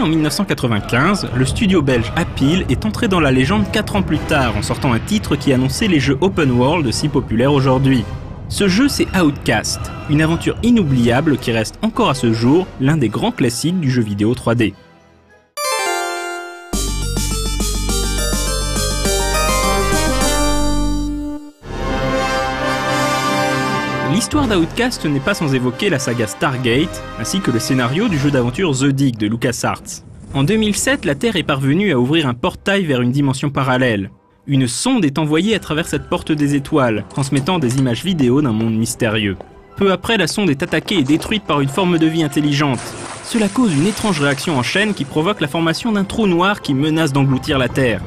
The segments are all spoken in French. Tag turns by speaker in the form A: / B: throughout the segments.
A: en 1995, le studio belge Apil est entré dans la légende 4 ans plus tard en sortant un titre qui annonçait les jeux open world si populaires aujourd'hui. Ce jeu, c'est Outcast, une aventure inoubliable qui reste encore à ce jour l'un des grands classiques du jeu vidéo 3D. L'histoire d'Outcast n'est pas sans évoquer la saga Stargate, ainsi que le scénario du jeu d'aventure The Dig de LucasArts. En 2007, la Terre est parvenue à ouvrir un portail vers une dimension parallèle. Une sonde est envoyée à travers cette porte des étoiles, transmettant des images vidéo d'un monde mystérieux. Peu après, la sonde est attaquée et détruite par une forme de vie intelligente. Cela cause une étrange réaction en chaîne qui provoque la formation d'un trou noir qui menace d'engloutir la Terre.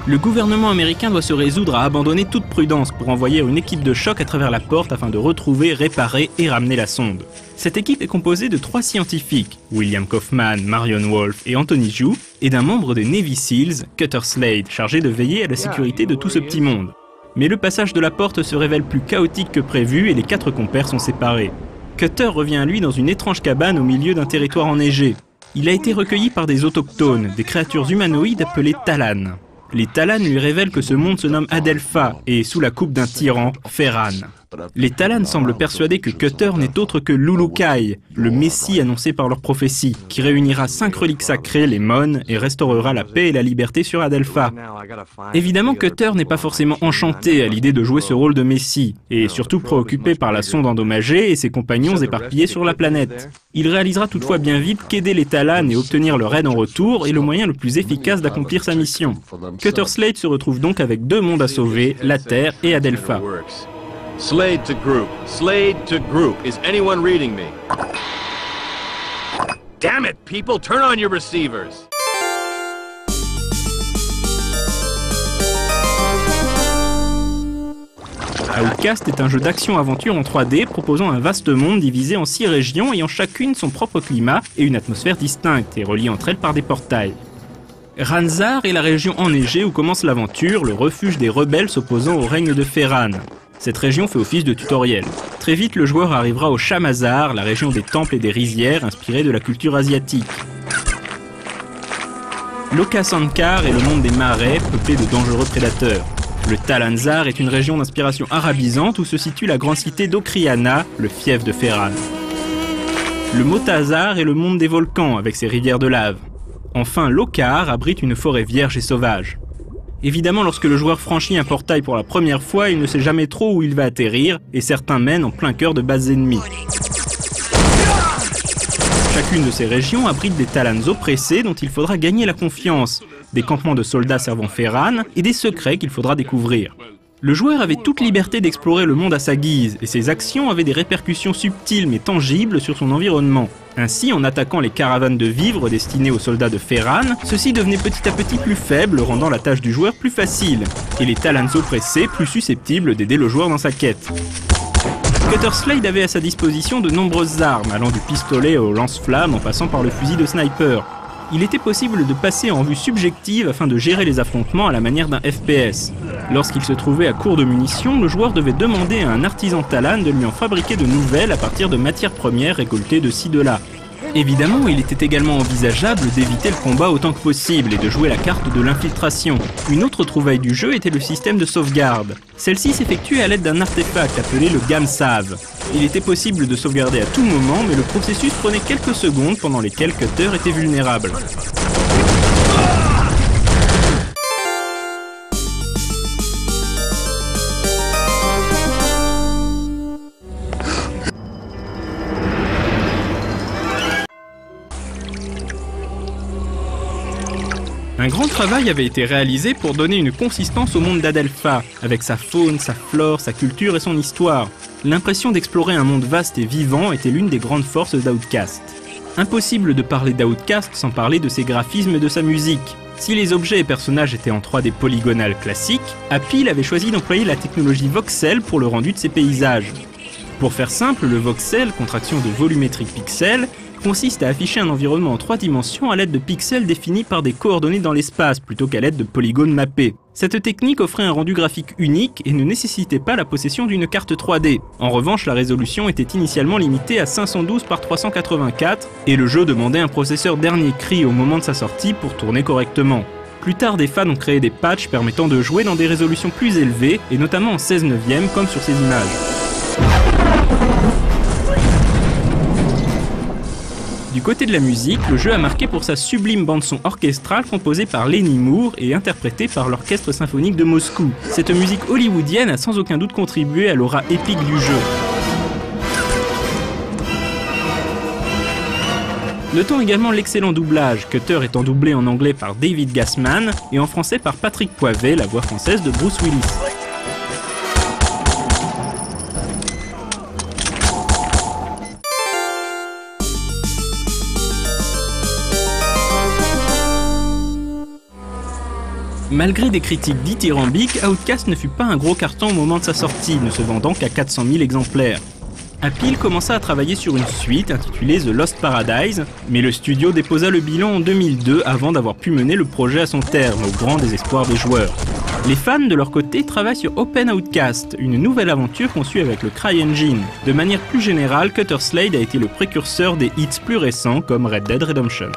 A: Le gouvernement américain doit se résoudre à abandonner toute prudence pour envoyer une équipe de choc à travers la porte afin de retrouver, réparer et ramener la sonde. Cette équipe est composée de 3 scientifiques, William Kaufman, Marion Wolf et Anthony Zhu, et d'un membre des Navy Seals, Cutter Slade, chargé de veiller à la sécurité de tout ce petit monde. Mais le passage de la porte se révèle plus chaotique que prévu et les 4 compères sont séparés. Cutter revient lui dans une étrange cabane au milieu d'un territoire enneigé. Il a été recueilli par des autochtones, des créatures humanoïdes appelées Talans. Les Talans lui révèlent que ce monde se nomme Adelpha et est sous la coupe d'un tyran, Ferran. Les Talans semblent persuadés que Cutter n'est autre que Lulukai, le messie annoncé par leur prophétie, qui réunira 5 reliques sacrées, les Mon, et restaurera la paix et la liberté sur Adelpha. Évidemment, Cutter n'est pas forcément enchanté à l'idée de jouer ce rôle de messie, et est surtout préoccupé par la sonde endommagée et ses compagnons éparpillés sur la planète. Il réalisera toutefois bien vite qu'aider les Talans et obtenir leur aide en retour est le moyen le plus efficace d'accomplir sa mission. Cutter Slade se retrouve donc avec 2 mondes à sauver, la Terre et Adelpha.
B: Slade to group. Slade to group. Is anyone reading me? Damn it, people! Turn on your receivers!
A: Outcast est un jeu d'action-aventure en 3D proposant un vaste monde divisé en 6 régions ayant chacune son propre climat et une atmosphère distincte et reliées entre elles par des portails. Ranzar est la région enneigée où commence l'aventure, le refuge des rebelles s'opposant au règne de Ferran. Cette région fait office de tutoriel. Très vite, le joueur arrivera au Shamazar, la région des temples et des rizières inspirée de la culture asiatique. Lokasankar est le monde des marais, peuplé de dangereux prédateurs. Le Talanzar est une région d'inspiration arabisante où se situe la grande cité d'Okriana, le fief de Ferran. Le Motazar est le monde des volcans, avec ses rivières de lave. Enfin, Lokar abrite une forêt vierge et sauvage. Évidemment, lorsque le joueur franchit un portail pour la première fois, il ne sait jamais trop où il va atterrir, et certains mènent en plein cœur de bases ennemies. Chacune de ces régions abrite des Talans oppressés dont il faudra gagner la confiance, des campements de soldats servant Ferran et des secrets qu'il faudra découvrir. Le joueur avait toute liberté d'explorer le monde à sa guise, et ses actions avaient des répercussions subtiles mais tangibles sur son environnement. Ainsi, en attaquant les caravanes de vivres destinées aux soldats de Ferran, ceux-ci devenaient petit à petit plus faibles, rendant la tâche du joueur plus facile, et les Talans oppressés plus susceptibles d'aider le joueur dans sa quête. Cutter Slade avait à sa disposition de nombreuses armes, allant du pistolet au lance-flammes en passant par le fusil de sniper. Il était possible de passer en vue subjective afin de gérer les affrontements à la manière d'un FPS. Lorsqu'il se trouvait à court de munitions, le joueur devait demander à un artisan Talan de lui en fabriquer de nouvelles à partir de matières premières récoltées de ci de là. Évidemment, il était également envisageable d'éviter le combat autant que possible et de jouer la carte de l'infiltration. Une autre trouvaille du jeu était le système de sauvegarde. Celle-ci s'effectuait à l'aide d'un artefact appelé le Gamsave. Il était possible de sauvegarder à tout moment, mais le processus prenait quelques secondes pendant lesquelles Cutter était vulnérable. Un grand travail avait été réalisé pour donner une consistance au monde d'Adelpha, avec sa faune, sa flore, sa culture et son histoire. L'impression d'explorer un monde vaste et vivant était l'une des grandes forces d'Outcast. Impossible de parler d'Outcast sans parler de ses graphismes et de sa musique. Si les objets et personnages étaient en 3D polygonal classique, Apil avait choisi d'employer la technologie voxel pour le rendu de ses paysages. Pour faire simple, le voxel, contraction de volumétrique pixel, consiste à afficher un environnement en 3 dimensions à l'aide de pixels définis par des coordonnées dans l'espace, plutôt qu'à l'aide de polygones mappés. Cette technique offrait un rendu graphique unique et ne nécessitait pas la possession d'une carte 3D. En revanche, la résolution était initialement limitée à 512 par 384 et le jeu demandait un processeur dernier cri au moment de sa sortie pour tourner correctement. Plus tard, des fans ont créé des patchs permettant de jouer dans des résolutions plus élevées et notamment en 16/9 comme sur ces images. Du côté de la musique, le jeu a marqué pour sa sublime bande-son orchestrale composée par Lenny Moore et interprétée par l'Orchestre symphonique de Moscou. Cette musique hollywoodienne a sans aucun doute contribué à l'aura épique du jeu. Notons également l'excellent doublage, Cutter étant doublé en anglais par David Gassman et en français par Patrick Poivet, la voix française de Bruce Willis. Malgré des critiques dithyrambiques, Outcast ne fut pas un gros carton au moment de sa sortie, ne se vendant qu'à 400 000 exemplaires. Apple commença à travailler sur une suite intitulée The Lost Paradise, mais le studio déposa le bilan en 2002 avant d'avoir pu mener le projet à son terme, au grand désespoir des joueurs. Les fans, de leur côté, travaillent sur Open Outcast, une nouvelle aventure conçue avec le CryEngine. De manière plus générale, Cutter Slade a été le précurseur des hits plus récents comme Red Dead Redemption.